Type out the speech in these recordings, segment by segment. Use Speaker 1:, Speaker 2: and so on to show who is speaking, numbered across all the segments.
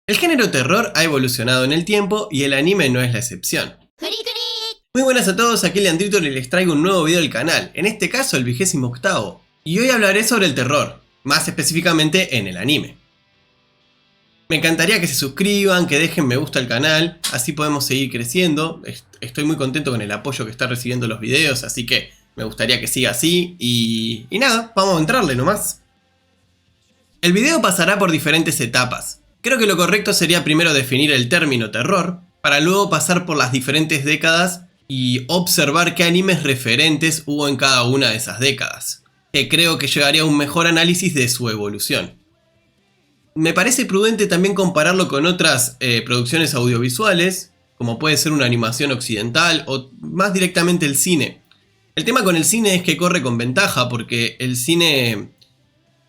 Speaker 1: El género terror ha evolucionado en el tiempo y el anime no es la excepción. Muy buenas a todos, aquí Leandrito y les traigo un nuevo video al canal, en este caso el 28º, y hoy hablaré sobre el terror, más específicamente en el anime. Me encantaría que se suscriban, que dejen me gusta al canal, así podemos seguir creciendo. Estoy muy contento con el apoyo que está recibiendo los videos, así que me gustaría que siga así, y nada, vamos a entrarle nomás. El video pasará por diferentes etapas. Creo que lo correcto sería primero definir el término terror, para luego pasar por las diferentes décadas y observar qué animes referentes hubo en cada una de esas décadas, que creo que llevaría a un mejor análisis de su evolución. Me parece prudente también compararlo con otras producciones audiovisuales, como puede ser una animación occidental o más directamente el cine. El tema con el cine es que corre con ventaja porque el cine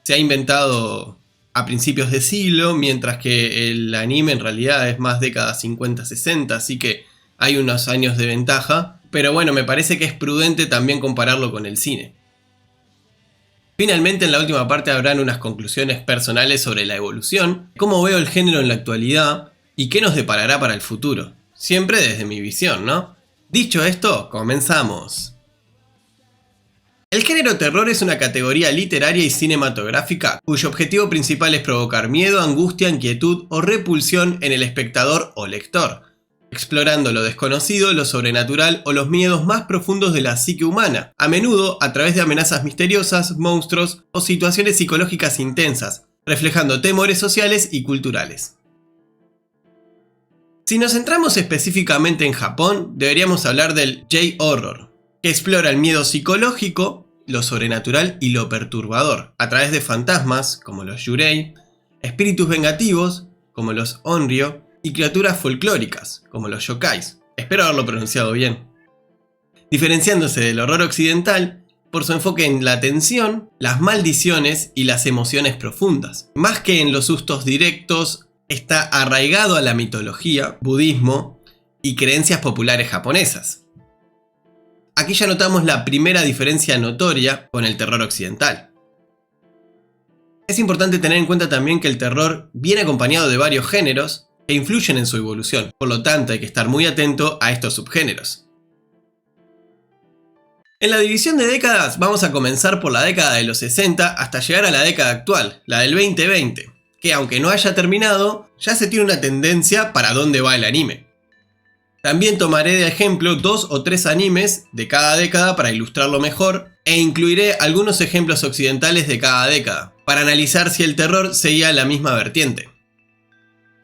Speaker 1: se ha inventado a principios de siglo, mientras que el anime en realidad es más década 50-60, así que hay unos años de ventaja, pero bueno, me parece que es prudente también compararlo con el cine. Finalmente, en la última parte habrán unas conclusiones personales sobre la evolución, cómo veo el género en la actualidad y qué nos deparará para el futuro. Siempre desde mi visión, ¿no? Dicho esto, comenzamos. El género terror es una categoría literaria y cinematográfica cuyo objetivo principal es provocar miedo, angustia, inquietud o repulsión en el espectador o lector, explorando lo desconocido, lo sobrenatural o los miedos más profundos de la psique humana, a menudo a través de amenazas misteriosas, monstruos o situaciones psicológicas intensas, reflejando temores sociales y culturales. Si nos centramos específicamente en Japón, deberíamos hablar del J-Horror, que explora el miedo psicológico, lo sobrenatural y lo perturbador, a través de fantasmas, como los yurei, espíritus vengativos, como los onryo, y criaturas folclóricas, como los yokais. Espero haberlo pronunciado bien. Diferenciándose del horror occidental por su enfoque en la tensión, las maldiciones y las emociones profundas. Más que en los sustos directos, está arraigado a la mitología, budismo y creencias populares japonesas. Aquí ya notamos la primera diferencia notoria con el terror occidental. Es importante tener en cuenta también que el terror viene acompañado de varios géneros e influyen en su evolución, por lo tanto hay que estar muy atento a estos subgéneros. En la división de décadas vamos a comenzar por la década de los 60 hasta llegar a la década actual, la del 2020, que aunque no haya terminado, ya se tiene una tendencia para dónde va el anime. También tomaré de ejemplo 2 o 3 animes de cada década para ilustrarlo mejor, e incluiré algunos ejemplos occidentales de cada década, para analizar si el terror seguía la misma vertiente.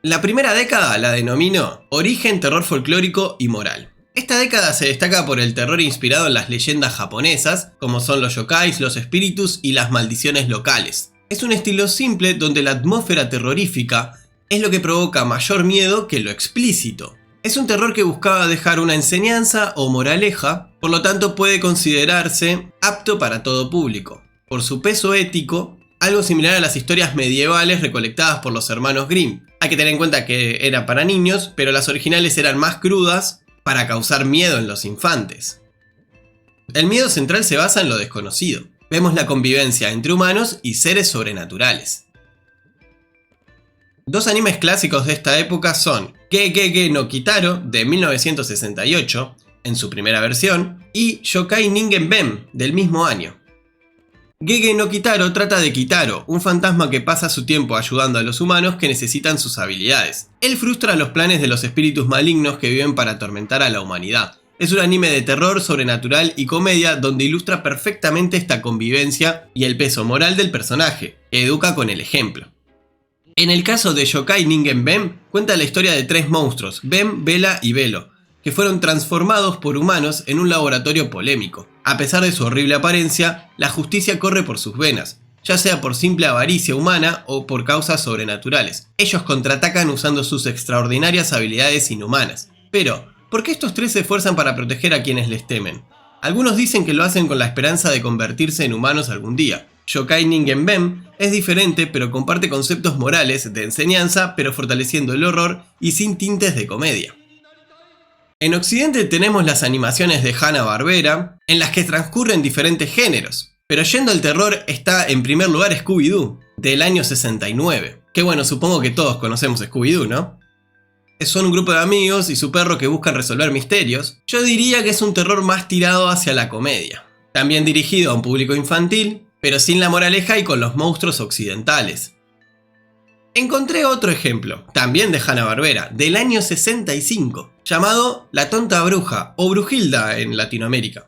Speaker 1: La primera década la denomino Origen, Terror Folclórico y Moral. Esta década se destaca por el terror inspirado en las leyendas japonesas, como son los yokais, los espíritus y las maldiciones locales. Es un estilo simple donde la atmósfera terrorífica es lo que provoca mayor miedo que lo explícito. Es un terror que buscaba dejar una enseñanza o moraleja, por lo tanto puede considerarse apto para todo público. Por su peso ético, algo similar a las historias medievales recolectadas por los hermanos Grimm. Hay que tener en cuenta que era para niños, pero las originales eran más crudas para causar miedo en los infantes. El miedo central se basa en lo desconocido. Vemos la convivencia entre humanos y seres sobrenaturales. Dos animes clásicos de esta época son Gegege no Kitaro de 1968, en su primera versión, y Yokai Ningen Ben del mismo año. Gegege no Kitaro trata de Kitaro, un fantasma que pasa su tiempo ayudando a los humanos que necesitan sus habilidades. Él frustra los planes de los espíritus malignos que viven para atormentar a la humanidad. Es un anime de terror, sobrenatural y comedia donde ilustra perfectamente esta convivencia y el peso moral del personaje, que educa con el ejemplo. En el caso de Yokai Ningen Ben, cuenta la historia de 3 monstruos, Ben, Bela y Belo, que fueron transformados por humanos en un laboratorio polémico. A pesar de su horrible apariencia, la justicia corre por sus venas, ya sea por simple avaricia humana o por causas sobrenaturales. Ellos contraatacan usando sus extraordinarias habilidades inhumanas. Pero, ¿por qué estos 3 se esfuerzan para proteger a quienes les temen? Algunos dicen que lo hacen con la esperanza de convertirse en humanos algún día. Yokai Ningen Ben es diferente, pero comparte conceptos morales de enseñanza, pero fortaleciendo el horror y sin tintes de comedia. En Occidente tenemos las animaciones de Hanna-Barbera, en las que transcurren diferentes géneros, pero yendo al terror está en primer lugar Scooby-Doo, del año 69. Que bueno, supongo que todos conocemos Scooby-Doo, ¿no? Son un grupo de amigos y su perro que buscan resolver misterios. Yo diría que es un terror más tirado hacia la comedia. También dirigido a un público infantil, pero sin la moraleja y con los monstruos occidentales. Encontré otro ejemplo, también de Hanna-Barbera, del año 65, llamado La tonta bruja, o Brujilda en Latinoamérica.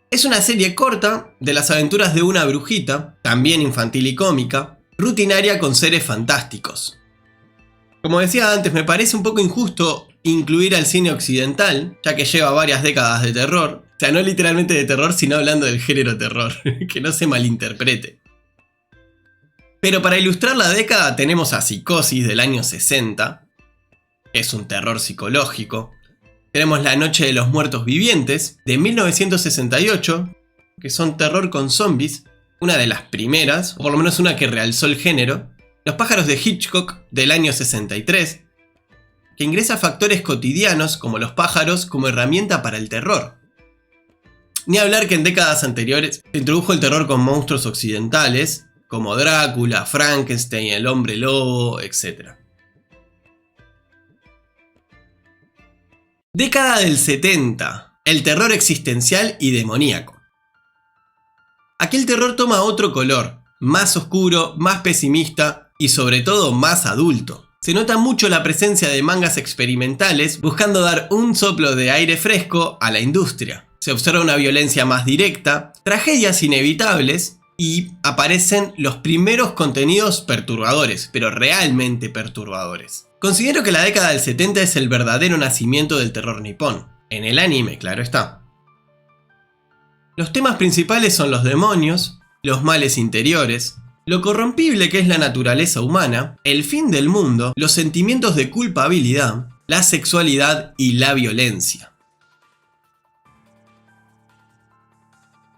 Speaker 1: Es una serie corta de las aventuras de una brujita, también infantil y cómica, rutinaria con seres fantásticos. Como decía antes, me parece un poco injusto incluir al cine occidental, ya que lleva varias décadas de terror. O sea, no literalmente de terror, sino hablando del género terror, que no se malinterprete. Pero para ilustrar la década tenemos a Psicosis del año 60, que es un terror psicológico. Tenemos La noche de los muertos vivientes, de 1968, que son terror con zombies, una de las primeras, o por lo menos una que realzó el género. Los pájaros de Hitchcock, del año 63, que ingresa factores cotidianos como los pájaros como herramienta para el terror. Ni hablar que en décadas anteriores se introdujo el terror con monstruos occidentales, como Drácula, Frankenstein, el hombre lobo, etc. Década del 70. El terror existencial y demoníaco. Aquí el terror toma otro color, más oscuro, más pesimista y sobre todo más adulto. Se nota mucho la presencia de mangas experimentales buscando dar un soplo de aire fresco a la industria. Se observa una violencia más directa, tragedias inevitables y aparecen los primeros contenidos perturbadores, pero realmente perturbadores. Considero que la década del 70 es el verdadero nacimiento del terror nipón. En el anime, claro está. Los temas principales son los demonios, los males interiores, lo corrompible que es la naturaleza humana, el fin del mundo, los sentimientos de culpabilidad, la sexualidad y la violencia.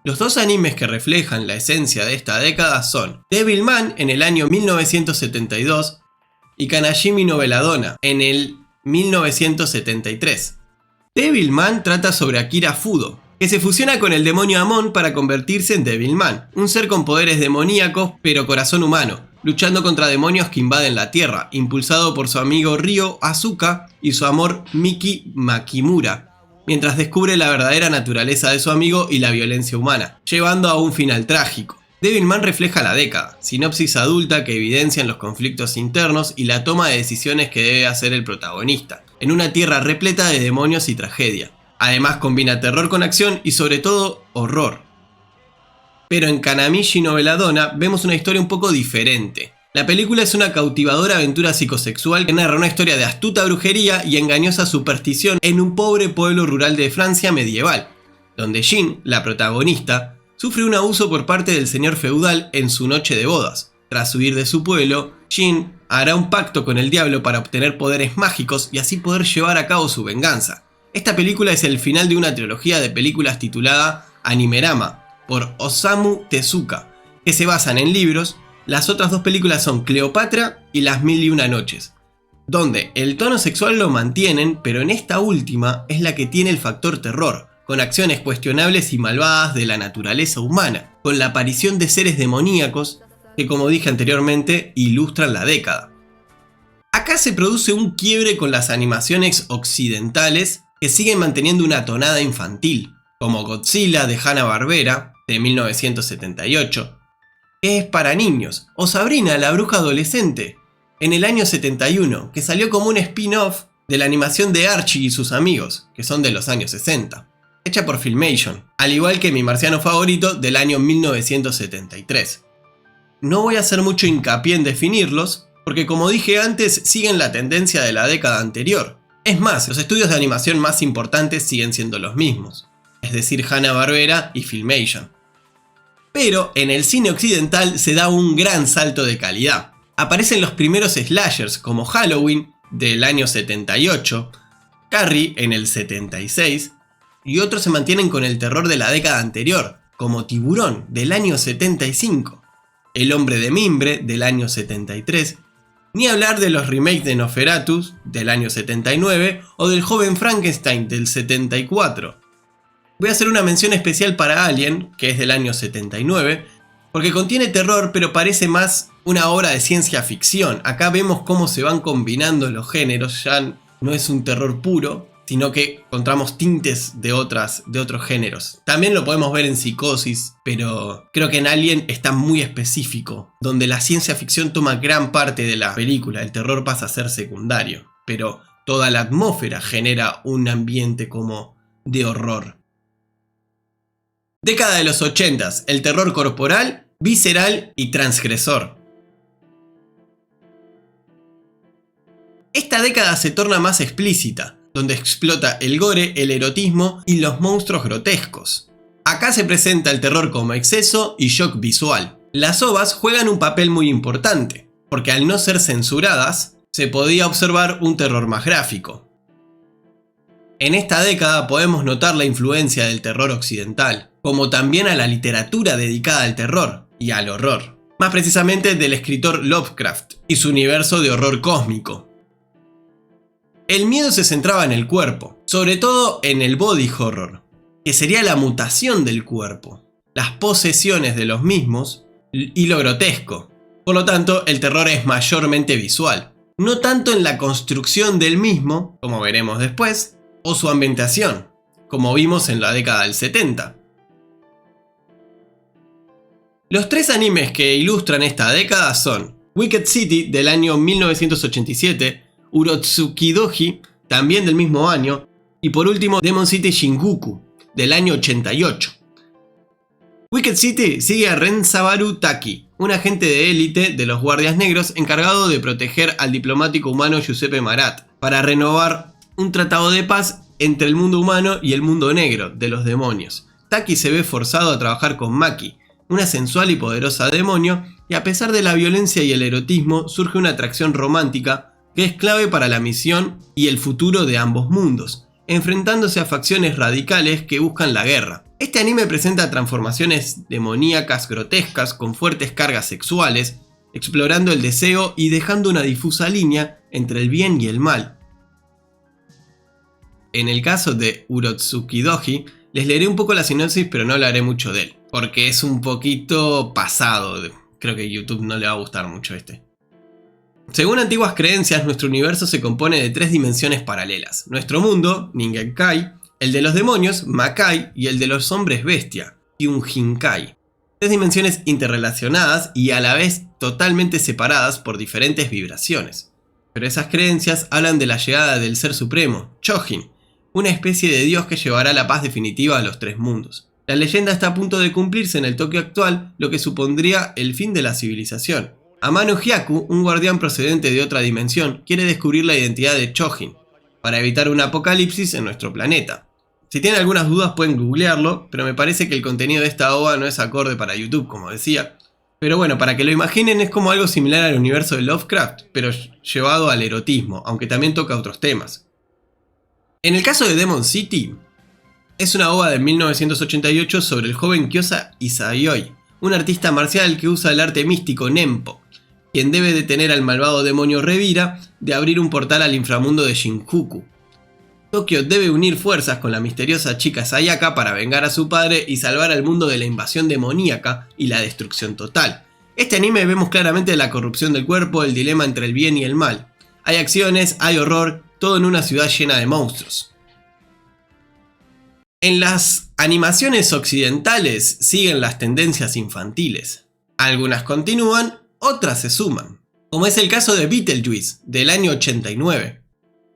Speaker 1: Los dos animes que reflejan la esencia de esta década son Devilman en el año 1972 y Kanashimi no Belladonna en el 1973. Devilman trata sobre Akira Fudo, que se fusiona con el demonio Amon para convertirse en Devilman, un ser con poderes demoníacos pero corazón humano, luchando contra demonios que invaden la Tierra, impulsado por su amigo Ryo Asuka y su amor Miki Makimura, mientras descubre la verdadera naturaleza de su amigo y la violencia humana, llevando a un final trágico. Devilman refleja la década, sinopsis adulta que evidencian los conflictos internos y la toma de decisiones que debe hacer el protagonista, en una tierra repleta de demonios y tragedia. Además combina terror con acción y sobre todo horror. Pero en Kanamichi no Belladonna vemos una historia un poco diferente. La película es una cautivadora aventura psicosexual que narra una historia de astuta brujería y engañosa superstición en un pobre pueblo rural de Francia medieval, donde Jean, la protagonista, sufre un abuso por parte del señor feudal en su noche de bodas. Tras huir de su pueblo, Jean hará un pacto con el diablo para obtener poderes mágicos y así poder llevar a cabo su venganza. Esta película es el final de una trilogía de películas titulada Animerama, por Osamu Tezuka, que se basan en libros. Las otras dos películas son Cleopatra y Las Mil y Una Noches, donde el tono sexual lo mantienen, pero en esta última es la que tiene el factor terror, con acciones cuestionables y malvadas de la naturaleza humana, con la aparición de seres demoníacos que, como dije anteriormente, ilustran la década. Acá se produce un quiebre con las animaciones occidentales que siguen manteniendo una tonada infantil, como Godzilla de Hanna-Barbera de 1978, que es para niños, o Sabrina la bruja adolescente, en el año 71, que salió como un spin-off de la animación de Archie y sus amigos, que son de los años 60, hecha por Filmation, al igual que Mi marciano favorito del año 1973. No voy a hacer mucho hincapié en definirlos, porque como dije antes, siguen la tendencia de la década anterior. Es más, los estudios de animación más importantes siguen siendo los mismos, es decir, Hanna-Barbera y Filmation. Pero en el cine occidental se da un gran salto de calidad. Aparecen los primeros slashers como Halloween del año 78, Carrie en el 76, y otros se mantienen con el terror de la década anterior, como Tiburón del año 75, El hombre de mimbre del año 73, ni hablar de los remakes de Nosferatu del año 79 o del joven Frankenstein del 74. Voy a hacer una mención especial para Alien, que es del año 79, porque contiene terror pero parece más una obra de ciencia ficción. Acá vemos cómo se van combinando los géneros, ya no es un terror puro, sino que encontramos tintes de otros géneros. También lo podemos ver en Psicosis, pero creo que en Alien está muy específico, donde la ciencia ficción toma gran parte de la película, el terror pasa a ser secundario, pero toda la atmósfera genera un ambiente como de horror. Década de los 80s, el terror corporal, visceral y transgresor. Esta década se torna más explícita, donde explota el gore, el erotismo y los monstruos grotescos. Acá se presenta el terror como exceso y shock visual. Las OVAs juegan un papel muy importante, porque al no ser censuradas, se podía observar un terror más gráfico. En esta década podemos notar la influencia del terror occidental, como también a la literatura dedicada al terror y al horror, más precisamente del escritor Lovecraft y su universo de horror cósmico. El miedo se centraba en el cuerpo, sobre todo en el body horror, que sería la mutación del cuerpo, las posesiones de los mismos y lo grotesco. Por lo tanto, el terror es mayormente visual, no tanto en la construcción del mismo, como veremos después, o su ambientación, como vimos en la década del 70. Los tres animes que ilustran esta década son Wicked City del año 1987, Urotsukidoji, también del mismo año, y por último Demon City Shinjuku, del año 88. Wicked City sigue a Rensabaru Taki, un agente de élite de los Guardias Negros encargado de proteger al diplomático humano Giuseppe Marat, para renovar un tratado de paz entre el mundo humano y el mundo negro, de los demonios. Taki se ve forzado a trabajar con Maki, una sensual y poderosa demonio, y a pesar de la violencia y el erotismo, surge una atracción romántica que es clave para la misión y el futuro de ambos mundos, enfrentándose a facciones radicales que buscan la guerra. Este anime presenta transformaciones demoníacas grotescas con fuertes cargas sexuales, explorando el deseo y dejando una difusa línea entre el bien y el mal. En el caso de Urotsukidoji, les leeré un poco la sinopsis pero no hablaré mucho de él, porque es un poquito pasado, creo que a YouTube no le va a gustar mucho este. Según antiguas creencias, nuestro universo se compone de tres dimensiones paralelas. Nuestro mundo, Ningenkai, el de los demonios, Makai, y el de los hombres bestia, Kyujinkai. Tres dimensiones interrelacionadas y a la vez totalmente separadas por diferentes vibraciones. Pero esas creencias hablan de la llegada del Ser Supremo, Chojin, una especie de dios que llevará la paz definitiva a los tres mundos. La leyenda está a punto de cumplirse en el Tokio actual, lo que supondría el fin de la civilización. Amano Hyaku, un guardián procedente de otra dimensión, quiere descubrir la identidad de Chojin, para evitar un apocalipsis en nuestro planeta. Si tienen algunas dudas pueden googlearlo, pero me parece que el contenido de esta OVA no es acorde para YouTube, como decía. Pero bueno, para que lo imaginen, es como algo similar al universo de Lovecraft, pero llevado al erotismo, aunque también toca otros temas. En el caso de Demon City, es una OVA de 1988 sobre el joven Kyosa Isayoi, un artista marcial que usa el arte místico Nempo, quien debe detener al malvado demonio Revira de abrir un portal al inframundo de Shinjuku. Tokio debe unir fuerzas con la misteriosa chica Sayaka para vengar a su padre y salvar al mundo de la invasión demoníaca y la destrucción total. Este anime vemos claramente la corrupción del cuerpo, el dilema entre el bien y el mal. Hay acciones, hay horror, todo en una ciudad llena de monstruos. En las animaciones occidentales siguen las tendencias infantiles. Algunas continúan, otras se suman, como es el caso de Beetlejuice, del año 89,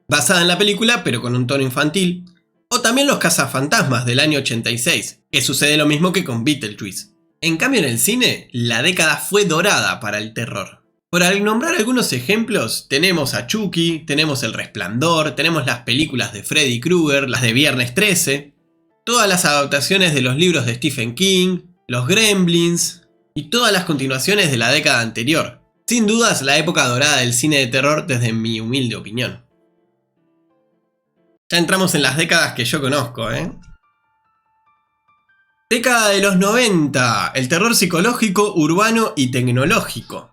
Speaker 1: basada en la película pero con un tono infantil, o también Los Cazafantasmas del año 86, que sucede lo mismo que con Beetlejuice. En cambio en el cine, la década fue dorada para el terror. Por nombrar algunos ejemplos, tenemos a Chucky, tenemos El Resplandor, tenemos las películas de Freddy Krueger, las de Viernes 13, todas las adaptaciones de los libros de Stephen King, los Gremlins y todas las continuaciones de la década anterior. Sin dudas la época dorada del cine de terror desde mi humilde opinión. Ya entramos en las décadas que yo conozco, ¿eh? Década de los 90, el terror psicológico, urbano y tecnológico.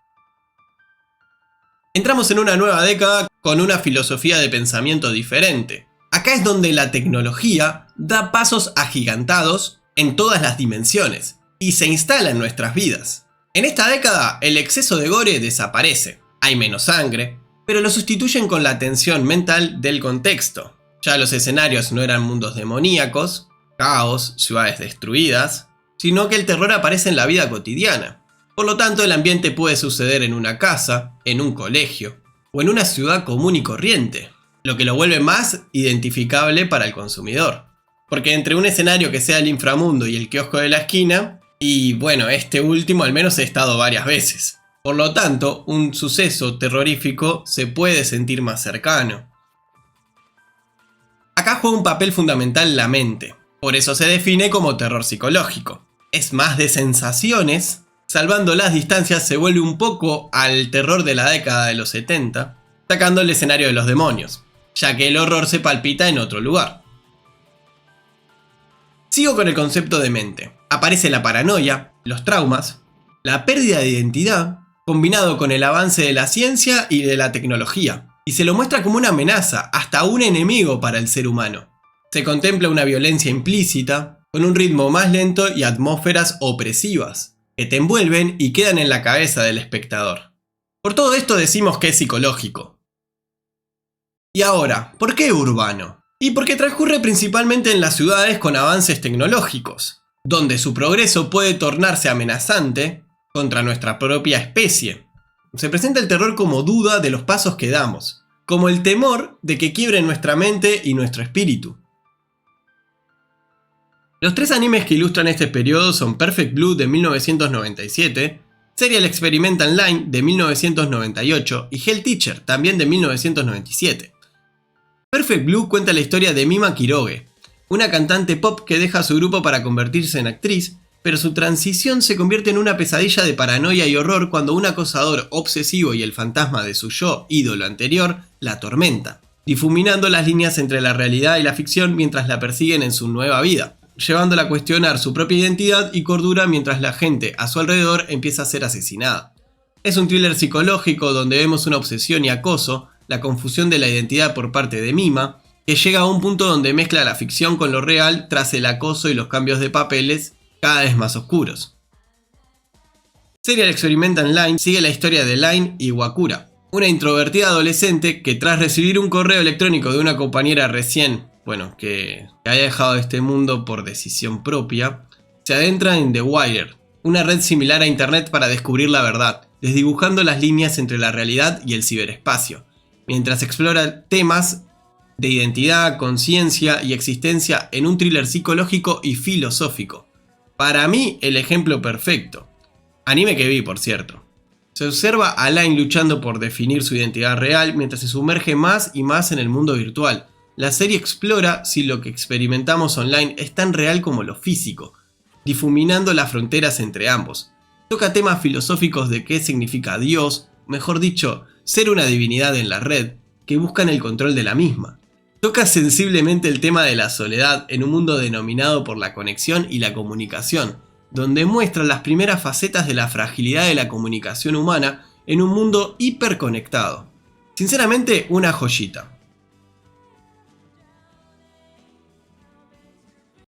Speaker 1: Entramos en una nueva década con una filosofía de pensamiento diferente. Acá es donde la tecnología da pasos agigantados en todas las dimensiones. y se instala en nuestras vidas. En esta década, el exceso de gore desaparece, hay menos sangre, pero lo sustituyen con la tensión mental del contexto. Ya los escenarios no eran mundos demoníacos, caos, ciudades destruidas, sino que el terror aparece en la vida cotidiana. Por lo tanto, el ambiente puede suceder en una casa, en un colegio, o en una ciudad común y corriente, lo que lo vuelve más identificable para el consumidor. Porque entre un escenario que sea el inframundo y el kiosco de la esquina, y bueno, este último al menos he estado varias veces. Por lo tanto, un suceso terrorífico se puede sentir más cercano. Acá juega un papel fundamental la mente, por eso se define como terror psicológico. Es más de sensaciones, salvando las distancias se vuelve un poco al terror de la década de los 70, sacando el escenario de los demonios, ya que el horror se palpita en otro lugar. Sigo con el concepto de mente. Aparece la paranoia, los traumas, la pérdida de identidad, combinado con el avance de la ciencia y de la tecnología, y se lo muestra como una amenaza, hasta un enemigo para el ser humano. Se contempla una violencia implícita, con un ritmo más lento y atmósferas opresivas, que te envuelven y quedan en la cabeza del espectador. Por todo esto decimos que es psicológico. Y ahora, ¿por qué urbano? Y porque transcurre principalmente en las ciudades con avances tecnológicos, donde su progreso puede tornarse amenazante contra nuestra propia especie. Se presenta el terror como duda de los pasos que damos, como el temor de que quiebre nuestra mente y nuestro espíritu. Los tres animes que ilustran este periodo son Perfect Blue de 1997, Serial Experiment Online de 1998 y Hell Teacher también de 1997. Perfect Blue cuenta la historia de Mima Quiroge, una cantante pop que deja su grupo para convertirse en actriz, pero su transición se convierte en una pesadilla de paranoia y horror cuando un acosador obsesivo y el fantasma de su yo ídolo anterior la atormenta, difuminando las líneas entre la realidad y la ficción mientras la persiguen en su nueva vida, llevándola a cuestionar su propia identidad y cordura mientras la gente a su alrededor empieza a ser asesinada. Es un thriller psicológico donde vemos una obsesión y acoso, la confusión de la identidad por parte de Mima, que llega a un punto donde mezcla la ficción con lo real tras el acoso y los cambios de papeles cada vez más oscuros. Serial Experiment Online sigue la historia de Line Iwakura, una introvertida adolescente que tras recibir un correo electrónico de una compañera que haya dejado este mundo por decisión propia, se adentra en The Wire, una red similar a internet para descubrir la verdad, desdibujando las líneas entre la realidad y el ciberespacio, mientras explora temas de identidad, conciencia y existencia en un thriller psicológico y filosófico. Para mí, el ejemplo perfecto. Anime que vi, por cierto. Se observa a Line luchando por definir su identidad real mientras se sumerge más y más en el mundo virtual. La serie explora si lo que experimentamos online es tan real como lo físico, difuminando las fronteras entre ambos. Toca temas filosóficos de qué significa Dios, mejor dicho, ser una divinidad en la red, que buscan el control de la misma. Toca sensiblemente el tema de la soledad en un mundo denominado por la conexión y la comunicación, donde muestra las primeras facetas de la fragilidad de la comunicación humana en un mundo hiperconectado. Sinceramente, una joyita.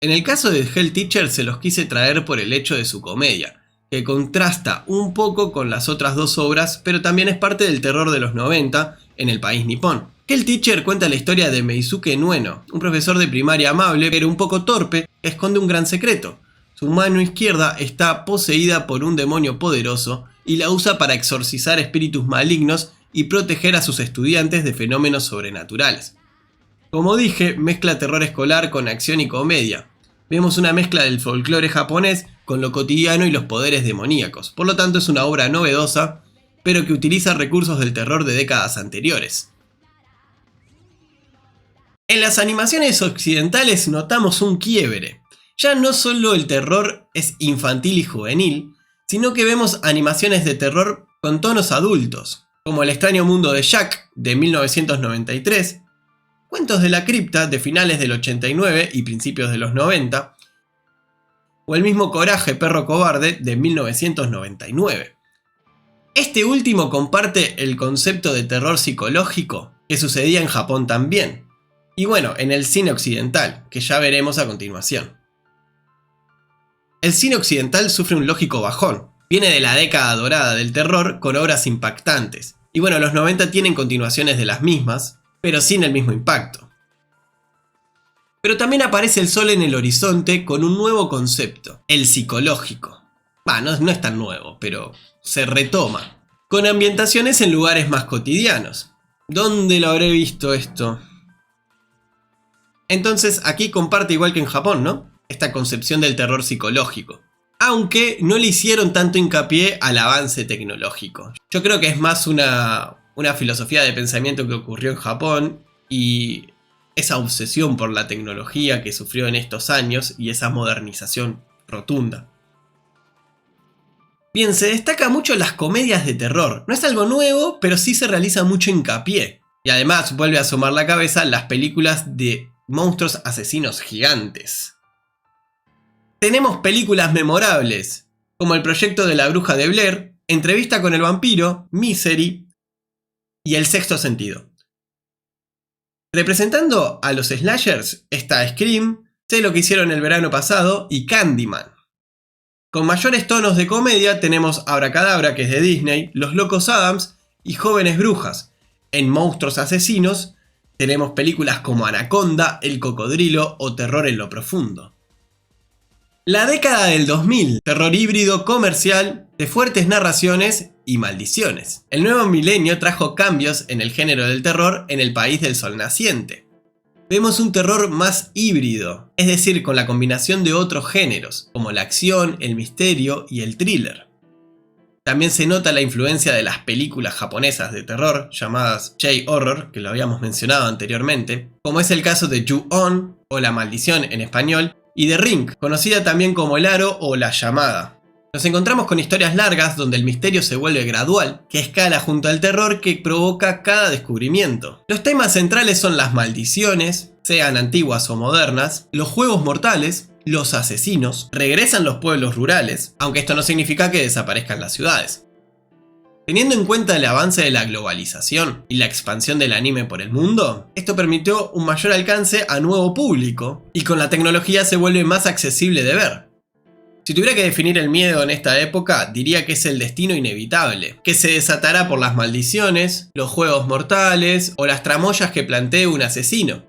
Speaker 1: En el caso de Hell Teacher se los quise traer por el hecho de su comedia, que contrasta un poco con las otras dos obras, pero también es parte del terror de los 90 en el país nipón. Hell Teacher cuenta la historia de Meisuke Nueno, un profesor de primaria amable pero un poco torpe que esconde un gran secreto. Su mano izquierda está poseída por un demonio poderoso y la usa para exorcizar espíritus malignos y proteger a sus estudiantes de fenómenos sobrenaturales. Como dije, mezcla terror escolar con acción y comedia. Vemos una mezcla del folclore japonés con lo cotidiano y los poderes demoníacos. Por lo tanto, es una obra novedosa, pero que utiliza recursos del terror de décadas anteriores. En las animaciones occidentales notamos un quiebre. Ya no solo el terror es infantil y juvenil, sino que vemos animaciones de terror con tonos adultos, como El extraño mundo de Jack de 1993, Cuentos de la cripta de finales del 89 y principios de los 90, o el mismo Coraje, perro cobarde de 1999. Este último comparte el concepto de terror psicológico que sucedía en Japón también, y bueno, en el cine occidental, que ya veremos a continuación. el cine occidental sufre un lógico bajón. Viene de la década dorada del terror con obras impactantes. Y bueno, los 90 tienen continuaciones de las mismas, pero sin el mismo impacto. Pero también aparece el sol en el horizonte con un nuevo concepto, el psicológico. No es tan nuevo, pero se retoma. Con ambientaciones en lugares más cotidianos. ¿Dónde lo habré visto esto? Entonces aquí comparte igual que en Japón, ¿no? Esta concepción del terror psicológico. Aunque no le hicieron tanto hincapié al avance tecnológico. Yo creo que es más una filosofía de pensamiento que ocurrió en Japón y esa obsesión por la tecnología que sufrió en estos años y esa modernización rotunda. Bien, se destaca mucho las comedias de terror. No es algo nuevo, pero sí se realiza mucho hincapié. Y además vuelve a asomar la cabeza las películas de monstruos asesinos gigantes. Tenemos películas memorables, como El proyecto de la bruja de Blair, Entrevista con el vampiro, Misery y El sexto sentido. Representando a los slashers está Scream, Sé lo que hicieron el verano pasado y Candyman. Con mayores tonos de comedia tenemos Abracadabra, que es de Disney, Los Locos Adams y Jóvenes Brujas. En monstruos asesinos tenemos películas como Anaconda, El cocodrilo o Terror en lo profundo. La década del 2000, terror híbrido comercial de fuertes narraciones y maldiciones. El nuevo milenio trajo cambios en el género del terror en el país del sol naciente. Vemos un terror más híbrido, es decir, con la combinación de otros géneros, como la acción, el misterio y el thriller. También se nota la influencia de las películas japonesas de terror, llamadas J-horror, que lo habíamos mencionado anteriormente, como es el caso de Ju-on, o La maldición en español, y The Ring, conocida también como El aro o La llamada. Nos encontramos con historias largas donde el misterio se vuelve gradual, que escala junto al terror que provoca cada descubrimiento. Los temas centrales son las maldiciones, sean antiguas o modernas, los juegos mortales, los asesinos, regresan los pueblos rurales, aunque esto no significa que desaparezcan las ciudades. Teniendo en cuenta el avance de la globalización y la expansión del anime por el mundo, esto permitió un mayor alcance a nuevo público, y con la tecnología se vuelve más accesible de ver. Si tuviera que definir el miedo en esta época, diría que es el destino inevitable, que se desatará por las maldiciones, los juegos mortales o las tramoyas que plantee un asesino.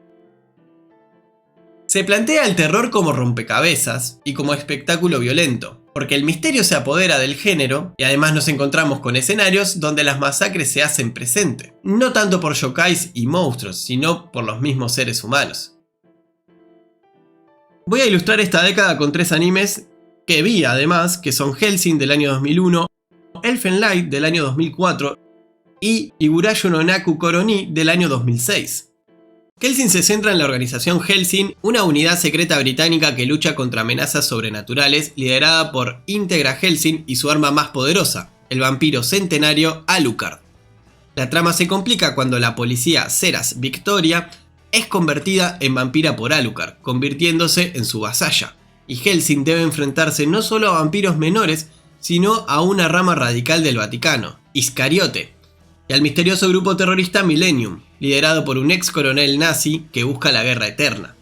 Speaker 1: Se plantea el terror como rompecabezas y como espectáculo violento, porque el misterio se apodera del género y además nos encontramos con escenarios donde las masacres se hacen presente, no tanto por yokais y monstruos, sino por los mismos seres humanos. Voy a ilustrar esta década con 3 animes que vi además, que son Hellsing del año 2001, Elfen Light del año 2004 y Higurashi no Naku Koroni del año 2006. Hellsing se centra en la organización Hellsing, una unidad secreta británica que lucha contra amenazas sobrenaturales liderada por Integra Hellsing y su arma más poderosa, el vampiro centenario Alucard. La trama se complica cuando la policía Ceras Victoria es convertida en vampira por Alucard, convirtiéndose en su vasalla, y Hellsing debe enfrentarse no solo a vampiros menores, sino a una rama radical del Vaticano, Iscariote, y al misterioso grupo terrorista Millennium, liderado por un ex coronel nazi que busca la guerra eterna.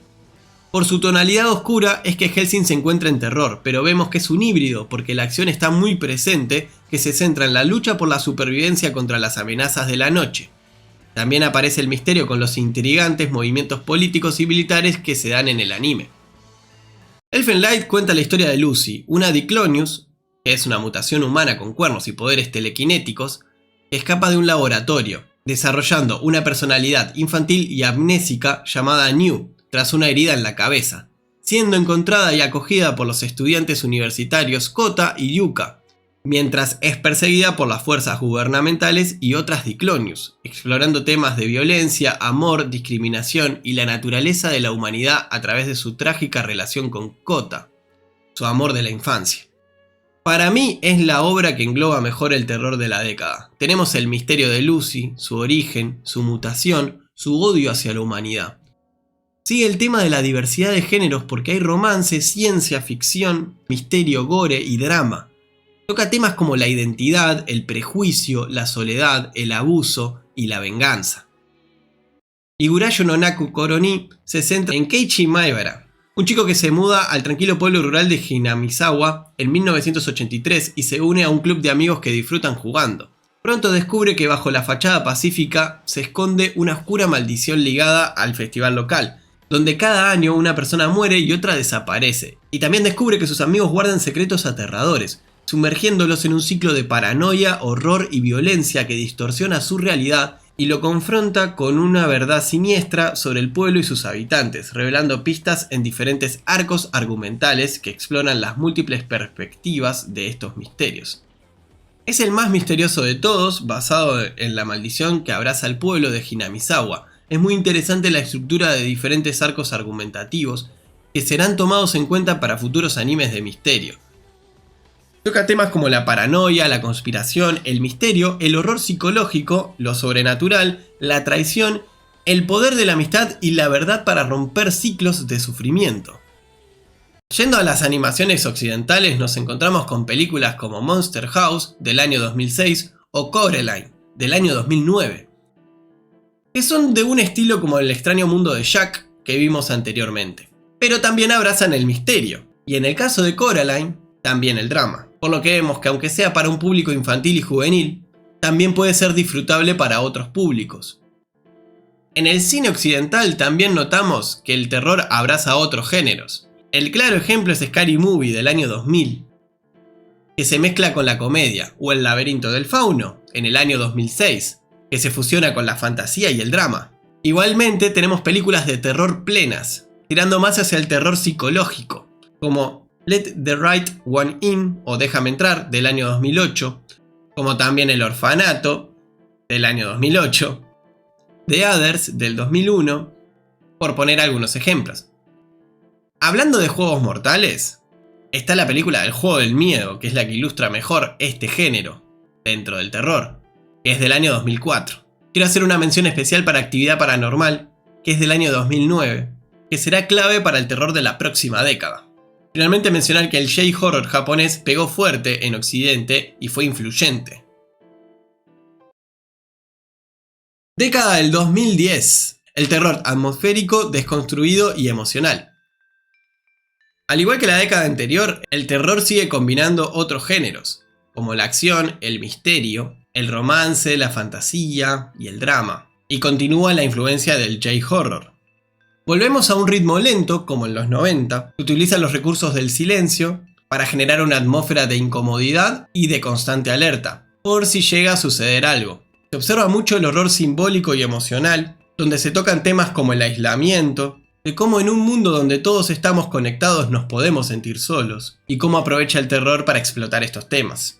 Speaker 1: Por su tonalidad oscura es que Hellsing se encuentra en terror, pero vemos que es un híbrido porque la acción está muy presente, que se centra en la lucha por la supervivencia contra las amenazas de la noche. También aparece el misterio con los intrigantes movimientos políticos y militares que se dan en el anime. Elfen Light cuenta la historia de Lucy, una Diclonius, que es una mutación humana con cuernos y poderes telequinéticos, que escapa de un laboratorio, desarrollando una personalidad infantil y amnésica llamada New, tras una herida en la cabeza, siendo encontrada y acogida por los estudiantes universitarios Kota y Yuka, mientras es perseguida por las fuerzas gubernamentales y otras Diclonius, explorando temas de violencia, amor, discriminación y la naturaleza de la humanidad a través de su trágica relación con Kota, su amor de la infancia. Para mí es la obra que engloba mejor el terror de la década. Tenemos el misterio de Lucy, su origen, su mutación, su odio hacia la humanidad. Sigue el tema de la diversidad de géneros porque hay romance, ciencia ficción, misterio, gore y drama. Toca temas como la identidad, el prejuicio, la soledad, el abuso y la venganza. Higurashi no Naku Koroni se centra en Keiichi Maebara, Un chico que se muda al tranquilo pueblo rural de Hinamizawa en 1983 y se une a un club de amigos que disfrutan jugando. Pronto descubre que bajo la fachada pacífica se esconde una oscura maldición ligada al festival local, donde cada año una persona muere y otra desaparece. Y también descubre que sus amigos guardan secretos aterradores, sumergiéndolos en un ciclo de paranoia, horror y violencia que distorsiona su realidad y lo confronta con una verdad siniestra sobre el pueblo y sus habitantes, revelando pistas en diferentes arcos argumentales que exploran las múltiples perspectivas de estos misterios. Es el más misterioso de todos, basado en la maldición que abraza al pueblo de Hinamizawa. Es muy interesante la estructura de diferentes arcos argumentativos que serán tomados en cuenta para futuros animes de misterio. Toca temas como la paranoia, la conspiración, el misterio, el horror psicológico, lo sobrenatural, la traición, el poder de la amistad y la verdad para romper ciclos de sufrimiento. Yendo a las animaciones occidentales nos encontramos con películas como Monster House del año 2006 o Coraline del año 2009, que son de un estilo como El extraño mundo de Jack que vimos anteriormente, pero también abrazan el misterio, y en el caso de Coraline, también el drama, por lo que vemos que aunque sea para un público infantil y juvenil, también puede ser disfrutable para otros públicos. En el cine occidental también notamos que el terror abraza otros géneros. El claro ejemplo es Scary Movie del año 2000, que se mezcla con la comedia, o El laberinto del fauno, en el año 2006, que se fusiona con la fantasía y el drama. Igualmente tenemos películas de terror plenas, tirando más hacia el terror psicológico, como Let the Right One In o Déjame Entrar del año 2008, como también El orfanato del año 2008, The Others del 2001, por poner algunos ejemplos. Hablando de juegos mortales, está la película del juego del miedo, que es la que ilustra mejor este género dentro del terror, que es del año 2004. Quiero hacer una mención especial para Actividad Paranormal, que es del año 2009, que será clave para el terror de la próxima década. Finalmente mencionar que el J-horror japonés pegó fuerte en Occidente y fue influyente. Década del 2010. El terror atmosférico, desconstruido y emocional. Al igual que la década anterior, el terror sigue combinando otros géneros, como la acción, el misterio, el romance, la fantasía y el drama, y continúa la influencia del J-horror. Volvemos a un ritmo lento, como en los 90, que utiliza los recursos del silencio para generar una atmósfera de incomodidad y de constante alerta, por si llega a suceder algo. Se observa mucho el horror simbólico y emocional, donde se tocan temas como el aislamiento, de cómo en un mundo donde todos estamos conectados nos podemos sentir solos, y cómo aprovecha el terror para explotar estos temas.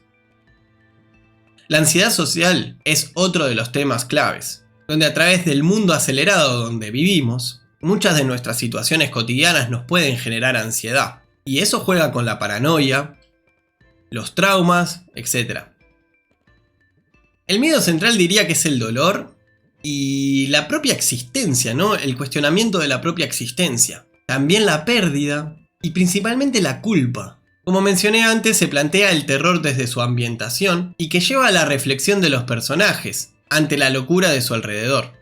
Speaker 1: La ansiedad social es otro de los temas claves, donde a través del mundo acelerado donde vivimos, muchas de nuestras situaciones cotidianas nos pueden generar ansiedad, y eso juega con la paranoia, los traumas, etc. El miedo central diría que es el dolor y la propia existencia, ¿no? El cuestionamiento de la propia existencia. También la pérdida y principalmente la culpa. Como mencioné antes, se plantea el terror desde su ambientación y que lleva a la reflexión de los personajes ante la locura de su alrededor.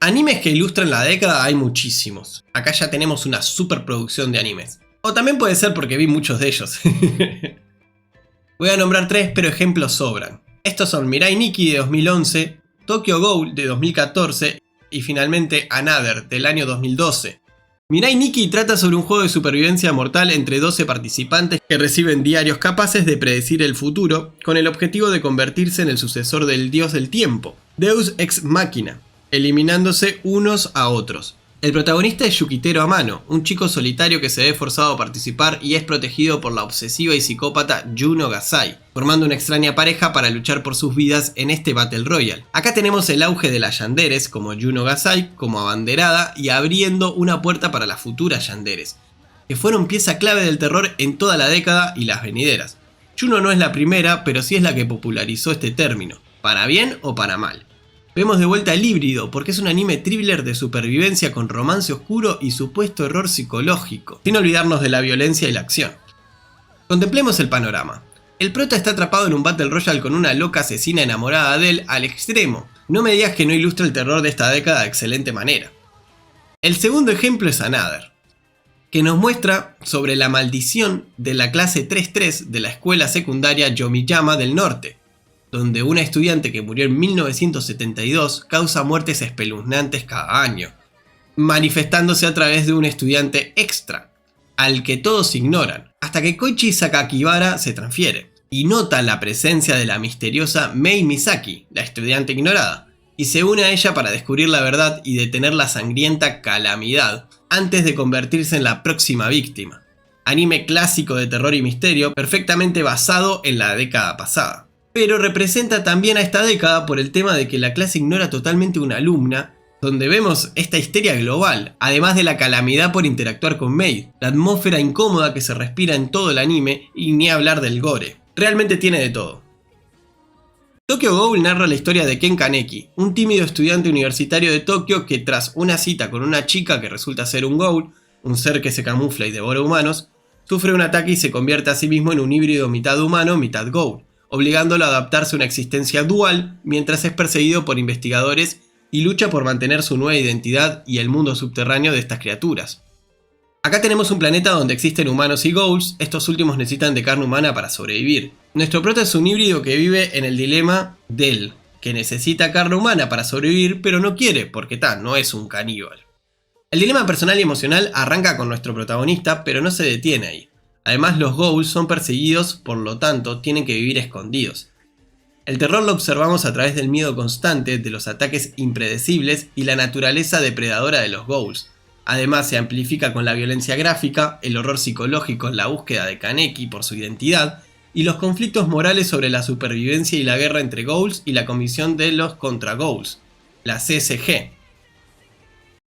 Speaker 1: Animes que ilustran la década hay muchísimos. Acá ya tenemos una superproducción de animes. O también puede ser porque vi muchos de ellos. Voy a nombrar 3, pero ejemplos sobran. Estos son Mirai Nikki de 2011, Tokyo Ghoul de 2014 y finalmente Another del año 2012. Mirai Nikki trata sobre un juego de supervivencia mortal entre 12 participantes que reciben diarios capaces de predecir el futuro con el objetivo de convertirse en el sucesor del dios del tiempo, Deus Ex Machina, eliminándose unos a otros. El protagonista es Yukiteru Amano, un chico solitario que se ve forzado a participar y es protegido por la obsesiva y psicópata Juno Gasai, formando una extraña pareja para luchar por sus vidas en este Battle Royale. Acá tenemos el auge de las yanderes, como Juno Gasai, como abanderada y abriendo una puerta para las futuras yanderes, que fueron pieza clave del terror en toda la década y las venideras. Juno no es la primera, pero sí es la que popularizó este término, para bien o para mal. Vemos de vuelta el híbrido, porque es un anime thriller de supervivencia con romance oscuro y supuesto error psicológico, sin olvidarnos de la violencia y la acción. Contemplemos el panorama. El prota está atrapado en un Battle Royale con una loca asesina enamorada de él al extremo. No me digas que no ilustra el terror de esta década de excelente manera. El segundo ejemplo es Another, que nos muestra sobre la maldición de la clase 3-3 de la escuela secundaria Yomiyama del Norte, donde una estudiante que murió en 1972 causa muertes espeluznantes cada año, manifestándose a través de un estudiante extra, al que todos ignoran, hasta que Koichi Sakakibara se transfiere, y nota la presencia de la misteriosa Mei Misaki, la estudiante ignorada, y se une a ella para descubrir la verdad y detener la sangrienta calamidad antes de convertirse en la próxima víctima. Anime clásico de terror y misterio perfectamente basado en la década pasada. Pero representa también a esta década por el tema de que la clase ignora totalmente a una alumna, donde vemos esta histeria global, además de la calamidad por interactuar con Mei, la atmósfera incómoda que se respira en todo el anime y ni hablar del gore. Realmente tiene de todo. Tokyo Ghoul narra la historia de Ken Kaneki, un tímido estudiante universitario de Tokio que tras una cita con una chica que resulta ser un Ghoul, un ser que se camufla y devora humanos, sufre un ataque y se convierte a sí mismo en un híbrido mitad humano, mitad Ghoul, obligándolo a adaptarse a una existencia dual mientras es perseguido por investigadores y lucha por mantener su nueva identidad y el mundo subterráneo de estas criaturas. Acá tenemos un planeta donde existen humanos y ghouls, estos últimos necesitan de carne humana para sobrevivir. Nuestro prota es un híbrido que vive en el dilema del que necesita carne humana para sobrevivir, pero no quiere porque no es un caníbal. El dilema personal y emocional arranca con nuestro protagonista, pero no se detiene ahí. Además, los ghouls son perseguidos, por lo tanto, tienen que vivir escondidos. El terror lo observamos a través del miedo constante, de los ataques impredecibles y la naturaleza depredadora de los ghouls. Además, se amplifica con la violencia gráfica, el horror psicológico en la búsqueda de Kaneki por su identidad, y los conflictos morales sobre la supervivencia y la guerra entre ghouls y la Comisión de los Contra Ghouls, la CSG.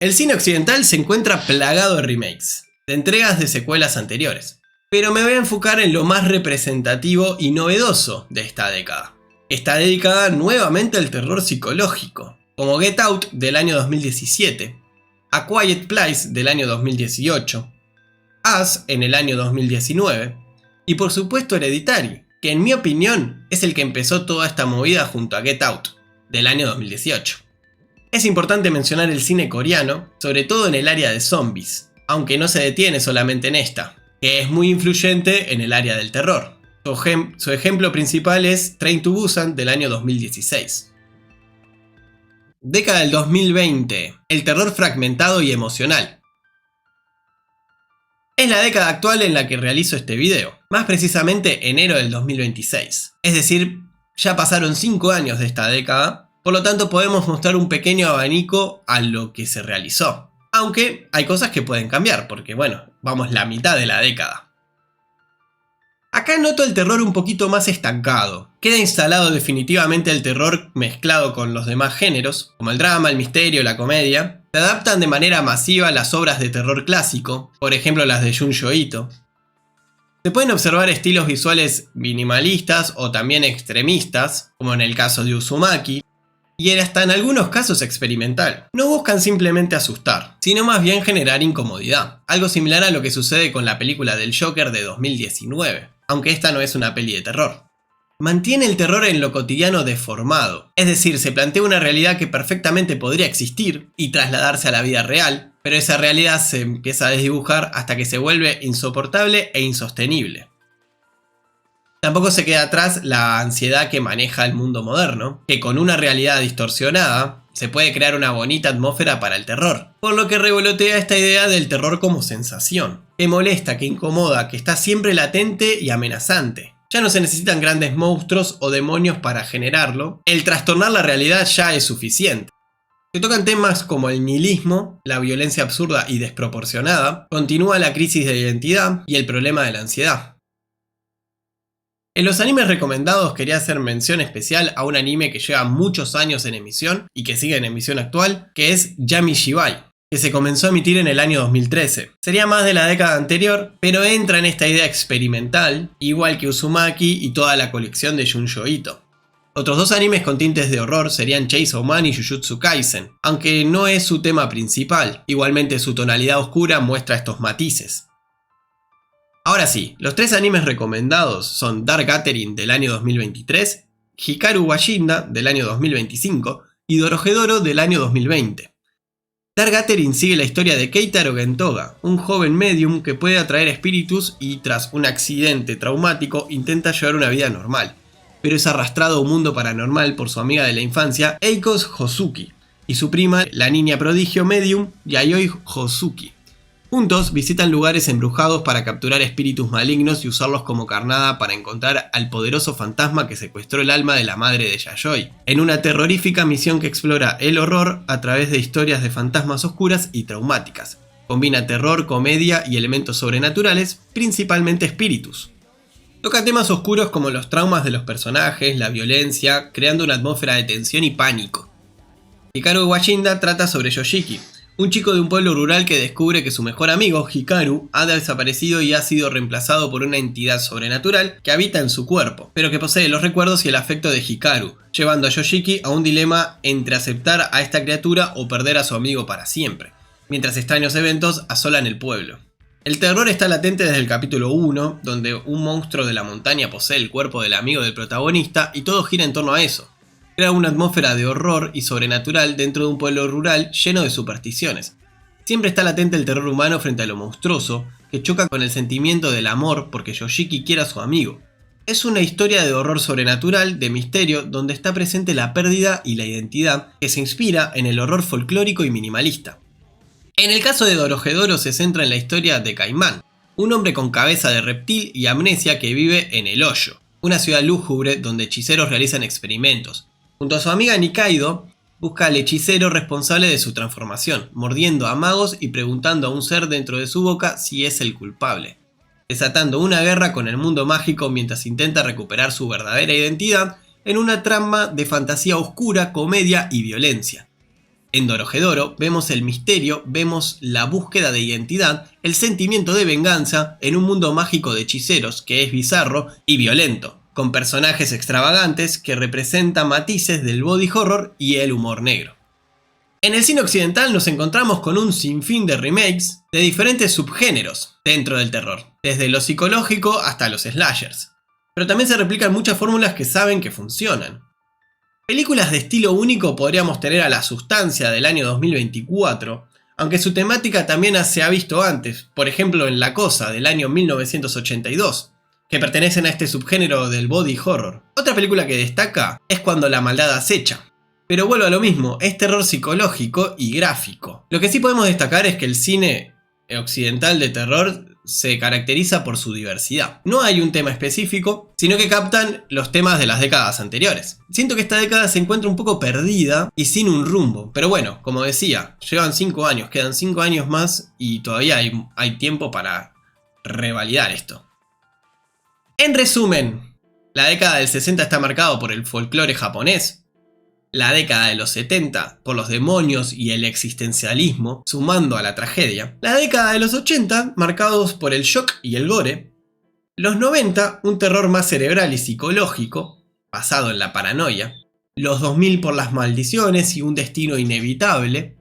Speaker 1: El cine occidental se encuentra plagado de remakes, de entregas de secuelas anteriores, pero me voy a enfocar en lo más representativo y novedoso de esta década. Está dedicada nuevamente al terror psicológico, como Get Out del año 2017, A Quiet Place del año 2018, Us en el año 2019 y por supuesto Hereditary, que en mi opinión es el que empezó toda esta movida junto a Get Out del año 2018. Es importante mencionar el cine coreano, sobre todo en el área de zombies, aunque no se detiene solamente en esta, que es muy influyente en el área del terror. Su ejemplo principal es Train to Busan del año 2016. Década del 2020, el terror fragmentado y emocional. Es la década actual en la que realizo este video, más precisamente enero del 2026. Es decir, ya pasaron 5 años de esta década, por lo tanto podemos mostrar un pequeño abanico a lo que se realizó. Aunque hay cosas que pueden cambiar, porque bueno, vamos la mitad de la década. Acá noto el terror un poquito más estancado. Queda instalado definitivamente el terror mezclado con los demás géneros, como el drama, el misterio, la comedia. Se adaptan de manera masiva las obras de terror clásico, por ejemplo las de Junji Ito. Se pueden observar estilos visuales minimalistas o también extremistas, como en el caso de Uzumaki, y hasta en algunos casos experimental. No buscan simplemente asustar, sino más bien generar incomodidad, algo similar a lo que sucede con la película del Joker de 2019, aunque esta no es una peli de terror. Mantiene el terror en lo cotidiano deformado, es decir, se plantea una realidad que perfectamente podría existir y trasladarse a la vida real, pero esa realidad se empieza a desdibujar hasta que se vuelve insoportable e insostenible. Tampoco se queda atrás la ansiedad que maneja el mundo moderno, que con una realidad distorsionada se puede crear una bonita atmósfera para el terror, por lo que revolotea esta idea del terror como sensación, que molesta, que incomoda, que está siempre latente y amenazante. Ya no se necesitan grandes monstruos o demonios para generarlo, el trastornar la realidad ya es suficiente. Se tocan temas como el nihilismo, la violencia absurda y desproporcionada, continúa la crisis de identidad y el problema de la ansiedad. En los animes recomendados quería hacer mención especial a un anime que lleva muchos años en emisión y que sigue en emisión actual, que es Yami Shibai, que se comenzó a emitir en el año 2013. Sería más de la década anterior, pero entra en esta idea experimental, igual que Uzumaki y toda la colección de Junji Ito. Otros dos animes con tintes de horror serían Chainsaw Man y Jujutsu Kaisen, aunque no es su tema principal, igualmente su tonalidad oscura muestra estos matices. Ahora sí, los 3 animes recomendados son Dark Gathering del año 2023, Hikaru wa Shinda del año 2025 y Dorohedoro del año 2020. Targaterin sigue la historia de Keitaro Gentoga, un joven medium que puede atraer espíritus y tras un accidente traumático intenta llevar una vida normal, pero es arrastrado a un mundo paranormal por su amiga de la infancia, Eikos Hozuki, y su prima, la niña prodigio medium, Yayoi Hozuki. Juntos visitan lugares embrujados para capturar espíritus malignos y usarlos como carnada para encontrar al poderoso fantasma que secuestró el alma de la madre de Yayoi, en una terrorífica misión que explora el horror a través de historias de fantasmas oscuras y traumáticas. Combina terror, comedia y elementos sobrenaturales, principalmente espíritus. Toca temas oscuros como los traumas de los personajes, la violencia, creando una atmósfera de tensión y pánico. Hikaru Washinda trata sobre Yoshiki, un chico de un pueblo rural que descubre que su mejor amigo, Hikaru, ha desaparecido y ha sido reemplazado por una entidad sobrenatural que habita en su cuerpo, pero que posee los recuerdos y el afecto de Hikaru, llevando a Yoshiki a un dilema entre aceptar a esta criatura o perder a su amigo para siempre, mientras extraños eventos asolan el pueblo. El terror está latente desde el capítulo 1, donde un monstruo de la montaña posee el cuerpo del amigo del protagonista y todo gira en torno a eso. Crea una atmósfera de horror y sobrenatural dentro de un pueblo rural lleno de supersticiones. Siempre está latente el terror humano frente a lo monstruoso, que choca con el sentimiento del amor porque Yoshiki quiere a su amigo. Es una historia de horror sobrenatural, de misterio, donde está presente la pérdida y la identidad, que se inspira en el horror folclórico y minimalista. En el caso de Dorohedoro se centra en la historia de Caimán, un hombre con cabeza de reptil y amnesia que vive en El Hoyo, una ciudad lúgubre donde hechiceros realizan experimentos. Junto a su amiga Nikaido, busca al hechicero responsable de su transformación, mordiendo a magos y preguntando a un ser dentro de su boca si es el culpable, desatando una guerra con el mundo mágico mientras intenta recuperar su verdadera identidad en una trama de fantasía oscura, comedia y violencia. En Dorohedoro vemos el misterio, vemos la búsqueda de identidad, el sentimiento de venganza en un mundo mágico de hechiceros que es bizarro y violento, con personajes extravagantes que representan matices del body horror y el humor negro. En el cine occidental nos encontramos con un sinfín de remakes de diferentes subgéneros dentro del terror, desde lo psicológico hasta los slashers. Pero también se replican muchas fórmulas que saben que funcionan. Películas de estilo único podríamos tener a La Sustancia del año 2024, aunque su temática también se ha visto antes, por ejemplo en La Cosa del año 1982, que pertenecen a este subgénero del body horror. Otra película que destaca es Cuando la maldad acecha. Pero vuelvo a lo mismo, es terror psicológico y gráfico. Lo que sí podemos destacar es que el cine occidental de terror se caracteriza por su diversidad. No hay un tema específico, sino que captan los temas de las décadas anteriores. Siento que esta década se encuentra un poco perdida y sin un rumbo. Pero bueno, como decía, llevan 5 años, quedan 5 años más y todavía hay tiempo para revalidar esto. En resumen, la década del 60 está marcada por el folclore japonés, la década de los 70 por los demonios y el existencialismo, sumando a la tragedia, la década de los 80 marcados por el shock y el gore, los 90 un terror más cerebral y psicológico, basado en la paranoia, los 2000 por las maldiciones y un destino inevitable,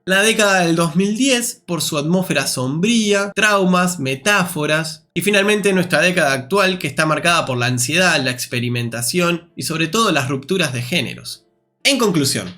Speaker 1: la década del 2010 por su atmósfera sombría, traumas, metáforas, y finalmente nuestra década actual que está marcada por la ansiedad, la experimentación y sobre todo las rupturas de géneros. En conclusión,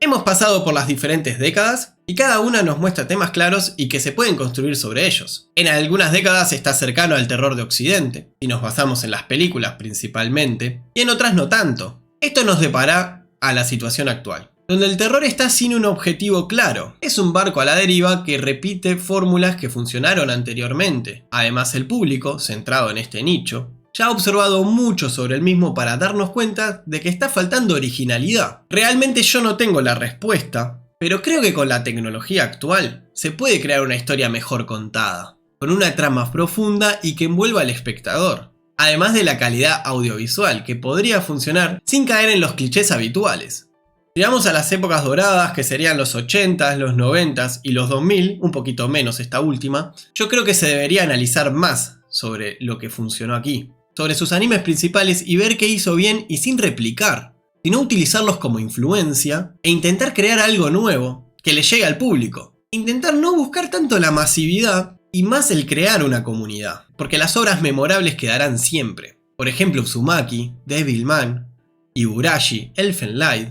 Speaker 1: hemos pasado por las diferentes décadas y cada una nos muestra temas claros y que se pueden construir sobre ellos. En algunas décadas está cercano al terror de Occidente, y nos basamos en las películas principalmente, y en otras no tanto. Esto nos depara a la situación actual, donde el terror está sin un objetivo claro. Es un barco a la deriva que repite fórmulas que funcionaron anteriormente. Además, el público, centrado en este nicho, ya ha observado mucho sobre el mismo para darnos cuenta de que está faltando originalidad. Realmente yo no tengo la respuesta, pero creo que con la tecnología actual se puede crear una historia mejor contada, con una trama profunda y que envuelva al espectador. Además de la calidad audiovisual que podría funcionar sin caer en los clichés habituales. Si vamos a las épocas doradas, que serían los 80s, los 90s y los 2000, un poquito menos esta última, yo creo que se debería analizar más sobre lo que funcionó aquí, sobre sus animes principales y ver qué hizo bien y sin replicar, sino utilizarlos como influencia e intentar crear algo nuevo que le llegue al público. Intentar no buscar tanto la masividad y más el crear una comunidad, porque las obras memorables quedarán siempre. Por ejemplo, Uzumaki, Devilman, Higurashi, Elfen Lied.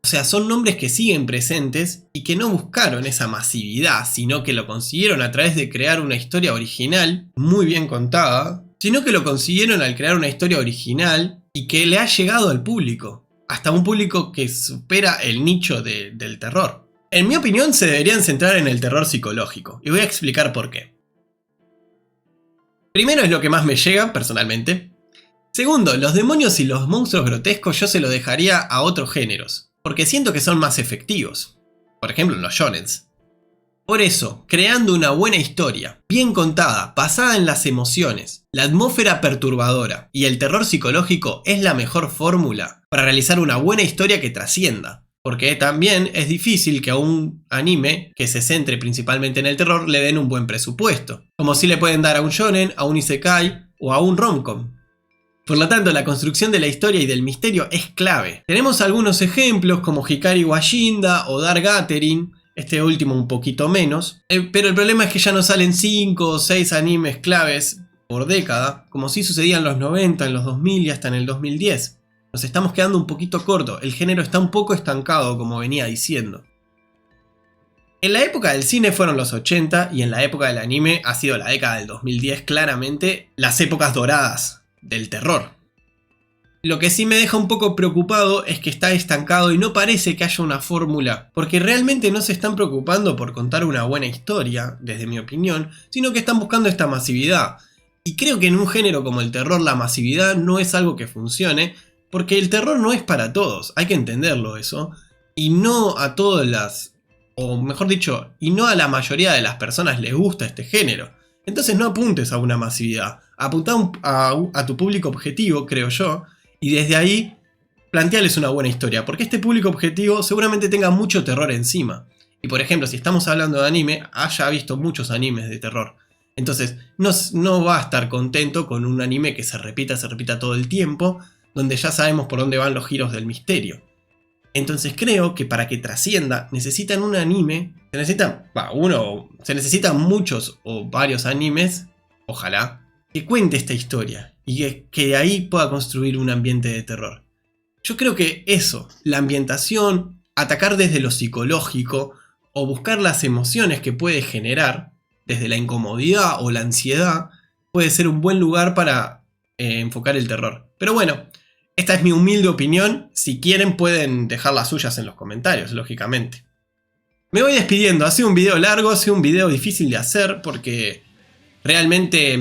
Speaker 1: O sea, son nombres que siguen presentes y que no buscaron esa masividad, sino que lo consiguieron a través de crear una historia original, muy bien contada, sino que lo consiguieron al crear una historia original y que le ha llegado al público, hasta un público que supera el nicho del terror. En mi opinión, se deberían centrar en el terror psicológico, y voy a explicar por qué. Primero, es lo que más me llega, personalmente. Segundo, los demonios y los monstruos grotescos yo se lo dejaría a otros géneros, porque siento que son más efectivos. Por ejemplo, en los shonens. Por eso, creando una buena historia, bien contada, basada en las emociones, la atmósfera perturbadora y el terror psicológico es la mejor fórmula para realizar una buena historia que trascienda. Porque también es difícil que a un anime que se centre principalmente en el terror le den un buen presupuesto, como si le pueden dar a un shonen, a un isekai o a un romcom. Por lo tanto, la construcción de la historia y del misterio es clave. Tenemos algunos ejemplos como Hikari wa Shinda o Dark Gathering, este último un poquito menos, pero el problema es que ya no salen 5 o 6 animes claves por década, como sí sucedía en los 90, en los 2000 y hasta en el 2010. Nos estamos quedando un poquito corto, el género está un poco estancado, como venía diciendo. En la época del cine fueron los 80 y en la época del anime ha sido la década del 2010 claramente las épocas doradas del terror. Lo que sí me deja un poco preocupado es que está estancado y no parece que haya una fórmula, porque realmente no se están preocupando por contar una buena historia, desde mi opinión, sino que están buscando esta masividad. Y creo que en un género como el terror la masividad no es algo que funcione, porque el terror no es para todos, hay que entenderlo eso, y no a todas las, o mejor dicho, y no a la mayoría de las personas les gusta este género. Entonces no apuntes a una masividad, apunta a tu público objetivo, creo yo, y desde ahí planteales una buena historia, porque este público objetivo seguramente tenga mucho terror encima. Y por ejemplo, si estamos hablando de anime, haya visto muchos animes de terror. Entonces no va a estar contento con un anime que se repita se todo el tiempo, donde ya sabemos por dónde van los giros del misterio. Entonces creo que para que trascienda necesitan un anime, se necesitan muchos o varios animes, ojalá, que cuente esta historia y que de ahí pueda construir un ambiente de terror. Yo creo que eso, la ambientación, atacar desde lo psicológico o buscar las emociones que puede generar, desde la incomodidad o la ansiedad, puede ser un buen lugar para enfocar el terror. Pero bueno, esta es mi humilde opinión, si quieren pueden dejar las suyas en los comentarios, lógicamente. Me voy despidiendo, ha sido un video largo, ha sido un video difícil de hacer porque realmente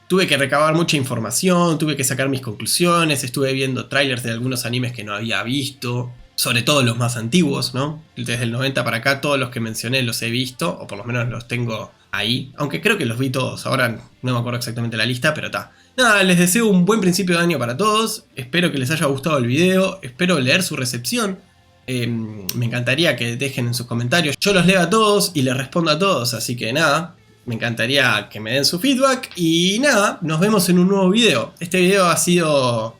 Speaker 1: tuve que recabar mucha información, tuve que sacar mis conclusiones, estuve viendo trailers de algunos animes que no había visto, sobre todo los más antiguos, ¿no? Desde el 90 para acá todos los que mencioné los he visto, o por lo menos los tengo ahí, aunque creo que los vi todos, ahora no me acuerdo exactamente la lista, pero está. Nada, les deseo un buen principio de año para todos, espero que les haya gustado el video, espero leer su recepción, me encantaría que dejen en sus comentarios, yo los leo a todos y les respondo a todos, así que nada, me encantaría que me den su feedback y nada, nos vemos en un nuevo video. Este video ha sido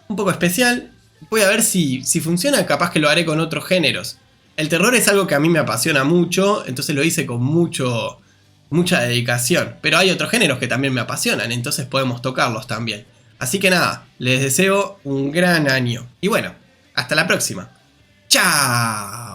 Speaker 1: un poco especial, voy a ver si funciona, capaz que lo haré con otros géneros. El terror es algo que a mí me apasiona mucho, entonces lo hice con mucha dedicación. Pero hay otros géneros que también me apasionan, entonces podemos tocarlos también. Así que nada, les deseo un gran año. Y bueno, hasta la próxima. ¡Chao!